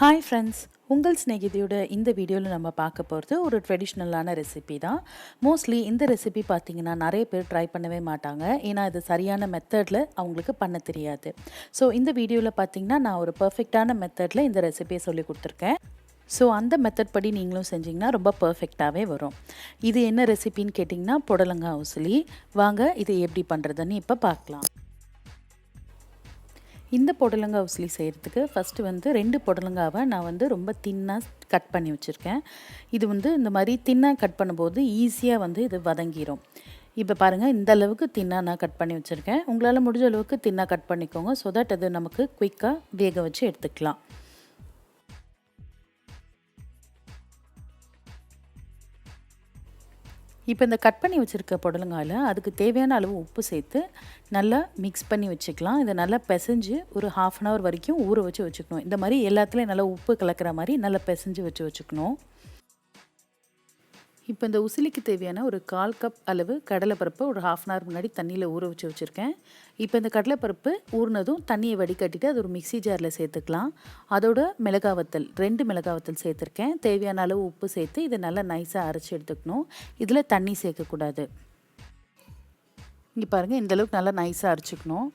Hi friends, உங்கள் ஸ்நேகிதியோட இந்த வீடியோவில் நம்ம பார்க்க போகிறது ஒரு ட்ரெடிஷ்னலான ரெசிபி தான். மோஸ்ட்லி இந்த ரெசிபி பார்த்திங்கன்னா நிறைய பேர் ட்ரை பண்ணவே மாட்டாங்க. ஏன்னா இது சரியான மெத்தடில் அவங்களுக்கு பண்ண தெரியாது. ஸோ இந்த வீடியோவில் பார்த்திங்கன்னா நான் ஒரு பர்ஃபெக்டான மெத்தடில் இந்த ரெசிபியை சொல்லி கொடுத்துருக்கேன். ஸோ அந்த மெத்தட் படி நீங்களும் செஞ்சிங்கன்னா ரொம்ப பர்ஃபெக்டாகவே வரும். இது என்ன ரெசிபின்னு கேட்டிங்கன்னா புடலங்காய் உசிலி. வாங்க இது எப்படி பண்ணுறதுன்னு இப்போ பார்க்கலாம். இந்த புடலங்காய் உசிலி செய்கிறதுக்கு ஃபஸ்ட்டு 2 புடலங்காவை நான் ரொம்ப தின்னாக கட் பண்ணி வச்சுருக்கேன். இது இந்த மாதிரி தின்னாக கட் பண்ணும்போது ஈஸியாக இது வதங்கிடும். இப்போ பாருங்கள், இந்த அளவுக்கு தின்னாக நான் கட் பண்ணி வச்சுருக்கேன். உங்களால் முடிஞ்ச அளவுக்கு தின்னாக கட் பண்ணிக்கோங்க. ஸோ தட் அது நமக்கு குயிக்காக வேக வச்சு எடுத்துக்கலாம். இப்போ இந்த கட் பண்ணி வச்சுருக்க புடலங்காயில் அதுக்கு தேவையான அளவு உப்பு சேர்த்து நல்லா மிக்ஸ் பண்ணி வச்சுக்கலாம். இதை நல்லா பிசைஞ்சு ஒரு 1/2 அன் ஹவர் வரைக்கும் ஊற வச்சுக்கணும். இந்த மாதிரி எல்லாத்துலேயும் நல்லா உப்பு கலக்கிற மாதிரி நல்லா பிசைஞ்சு வச்சுக்கணும். இப்போ இந்த உசிலிக்கு தேவையான ஒரு 1/4 கப் அளவு கடலைப்பருப்பு ஒரு 1/2 அன் ஹவர் முன்னாடி தண்ணியில் ஊற வச்சுருக்கேன். இப்போ இந்த கடலைப்பருப்பு ஊறினதும் தண்ணியை வடிகட்டிட்டு அது ஒரு மிக்சி ஜாரில் சேர்த்துக்கலாம். அதோட மிளகாவத்தல் 2 மிளகாவத்தல் சேர்த்துருக்கேன். தேவையான அளவு உப்பு சேர்த்து இதை நல்லா நைஸாக அரைச்சி எடுத்துக்கணும். இதில் தண்ணி சேர்க்கக்கூடாது. இங்கே பாருங்கள், இந்தளவுக்கு நல்லா நைஸாக அரைச்சிக்கணும்.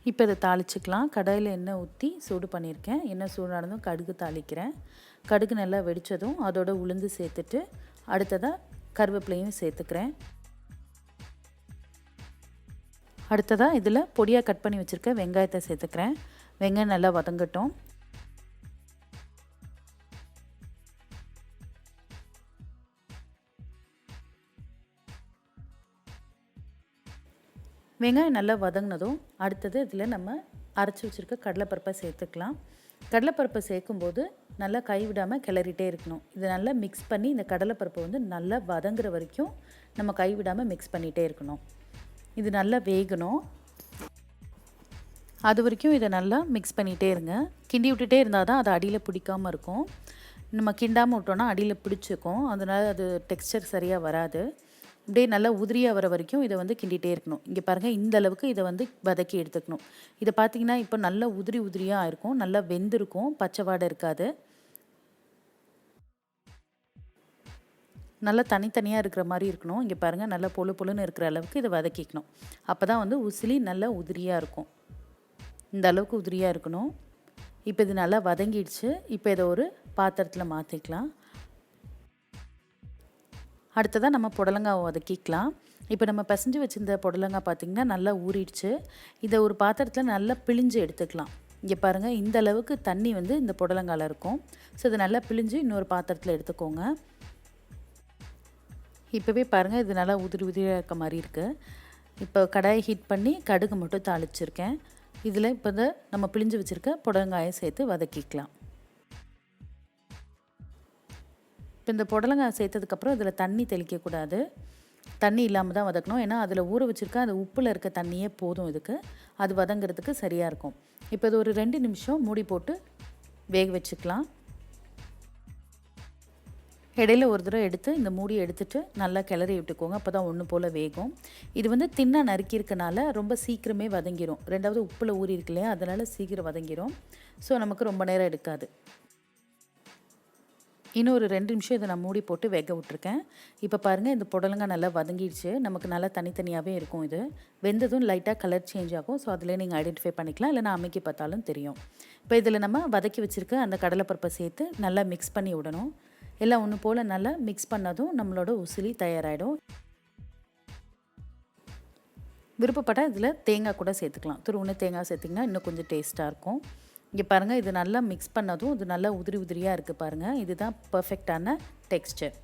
இப்போ இதை தாளிச்சிக்கலாம். கடாயில் எண்ணெய் ஊற்றி சூடு பண்ணியிருக்கேன். எண்ணெய் சூடானதும் கடுகு தாளிக்கிறேன். கடுகு நல்லா வெடித்ததும் அதோட உளுந்து சேர்த்துட்டு அடுத்ததாக கருவேப்பிலையும் சேர்த்துக்கிறேன். அடுத்ததாக இதில் பொடியாக கட் பண்ணி வச்சுருக்க வெங்காயத்தை சேர்த்துக்கிறேன். வெங்காயம் நல்லா வதங்கட்டும். வெங்காயம் நல்லா வதங்கினதும் அடுத்தது இதில் நம்ம அரைச்சி வச்சுருக்க கடலைப்பருப்பை சேர்த்துக்கலாம். கடலைப்பருப்பை சேர்க்கும்போது நல்லா கைவிடாமல் கிளறிட்டே இருக்கணும். இதை நல்லா மிக்ஸ் பண்ணி இந்த கடலைப்பருப்பை நல்லா வதங்குற வரைக்கும் நம்ம கைவிடாமல் மிக்ஸ் பண்ணிகிட்டே இருக்கணும். இது நல்லா வேகணும். அது வரைக்கும் இதை நல்லா மிக்ஸ் பண்ணிகிட்டே இருங்க. கிண்டி விட்டுட்டே இருந்தால் தான் அது அடியில் பிடிக்காமல் இருக்கும். நம்ம கிண்டாமல் விட்டோன்னா அடியில் பிடிச்சிக்கும். அதனால் அது டெக்ஸ்சர் சரியாக வராது. இப்படியே நல்லா உதிரியாக வர வரைக்கும் இதை கிண்டிகிட்டே இருக்கணும். இங்கே பாருங்கள், இந்த அளவுக்கு இதை வதக்கி எடுத்துக்கணும். இதை பார்த்திங்கன்னா இப்போ நல்லா உதிரியாக இருக்கும். நல்லா வெந்திருக்கும், பச்சை வாடை இருக்காது. நல்லா தனித்தனியாக இருக்கிற மாதிரி இருக்கணும். இங்கே பாருங்கள், நல்லா பொழுன்னு இருக்கிற அளவுக்கு இதை வதக்கிக்கணும். அப்போ தான் உசிலி நல்லா உதிரியாக இருக்கும். இந்த அளவுக்கு உதிரியாக இருக்கணும். இப்போ இது நல்லா வதங்கிடுச்சு. இப்போ இதை ஒரு பாத்திரத்தில் மாற்றிக்கலாம். அடுத்ததாக நம்ம புடலங்காவை வதக்கிக்கலாம். இப்போ நம்ம பிசைஞ்சு வச்சுருந்த புடலங்காய் பார்த்திங்கன்னா நல்லா ஊறிடுச்சு. இதை ஒரு பாத்திரத்தில் நல்லா பிழிஞ்சு எடுத்துக்கலாம். இங்கே பாருங்கள், இந்த அளவுக்கு தண்ணி இந்த புடலங்காயில் இருக்கும். ஸோ இதை நல்லா பிழிஞ்சு இன்னொரு பாத்திரத்தில் எடுத்துக்கோங்க. இப்போவே பாருங்கள், இது நல்லா உதிரியாக இருக்க மாதிரி இருக்குது. இப்போ கடாயை ஹீட் பண்ணி கடுகு மட்டும் தாளிச்சிருக்கேன். இதில் இப்போ நம்ம பிழிஞ்சு வச்சுருக்க புடலங்காயை சேர்த்து வதக்கிக்கலாம். இப்போ இந்த புடலங்காய் சேர்த்ததுக்கப்புறம் இதில் தண்ணி தெளிக்கக்கூடாது. தண்ணி இல்லாமல் தான் வதக்கணும். ஏன்னா அதில் ஊற வச்சுருக்க அந்த உப்பில் இருக்க தண்ணியே போதும் இதுக்கு. அது வதங்கிறதுக்கு சரியாக இருக்கும். இப்போ இது ஒரு 2 நிமிஷம் மூடி போட்டு வேக வச்சுக்கலாம். இடையில ஒரு தடவை எடுத்து இந்த மூடியை எடுத்துகிட்டு நல்லா கிளறி விட்டுக்கோங்க. அப்போ தான் ஒன்று போல் வேகும். இது தின்னாக நறுக்கியிருக்கனால ரொம்ப சீக்கிரமே வதங்கிடும். 2வது உப்பில் ஊறி இருக்கு இல்லையா, அதனால் சீக்கிரம் வதங்கிடும். ஸோ நமக்கு ரொம்ப நேரம் எடுக்காது. இன்னும் ஒரு 2 நிமிஷம் இதை நான் மூடி போட்டு வேக விட்டுருக்கேன். இப்போ பாருங்கள், இந்த புடலங்காய் நல்லா வதங்கிடுச்சு. நமக்கு நல்லா தனித்தனியாகவே இருக்கும். இது வெந்ததும் லைட்டாக கலர் சேஞ்ச் ஆகும். ஸோ அதில் நீங்கள் ஐடென்டிஃபை பண்ணிக்கலாம், இல்லைனா அமைக்கி பார்த்தாலும் தெரியும். இப்போ இதில் நம்ம வதக்கி வச்சுருக்க அந்த கடலைப்பருப்பை சேர்த்து நல்லா மிக்ஸ் பண்ணி விடணும். எல்லாம் ஒன்று போல் நல்லா மிக்ஸ் பண்ணதும் நம்மளோட உசிலி தயாராகிடும். விருப்பப்பட்டால் இதில் தேங்காய் கூட சேர்த்துக்கலாம். துருவின தேங்காய் சேர்த்திங்கன்னா இன்னும் கொஞ்சம் டேஸ்ட்டாக இருக்கும். இங்கே பாருங்கள், இது நல்லா மிக்ஸ் பண்ணதும் இது நல்லா உதிரியாக இருக்குது பாருங்கள். இதுதான் பர்ஃபெக்டான டெக்ஸ்சர்.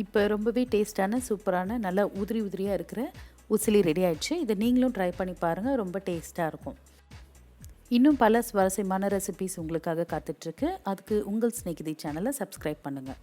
இப்போ ரொம்பவே டேஸ்டான சூப்பரான நல்லா உதிரியாக இருக்கிற உசிலி ரெடி ஆகிடுச்சு. இதை நீங்களும் ட்ரை பண்ணி பாருங்கள், ரொம்ப டேஸ்ட்டாக இருக்கும். இன்னும் பல சுவாரஸ்யமான ரெசிபீஸ் உங்களுக்காக காத்துட்ருக்கு. அதுக்கு உங்கள் ஸ்நேகிதி சேனலை சப்ஸ்கிரைப் பண்ணுங்கள்.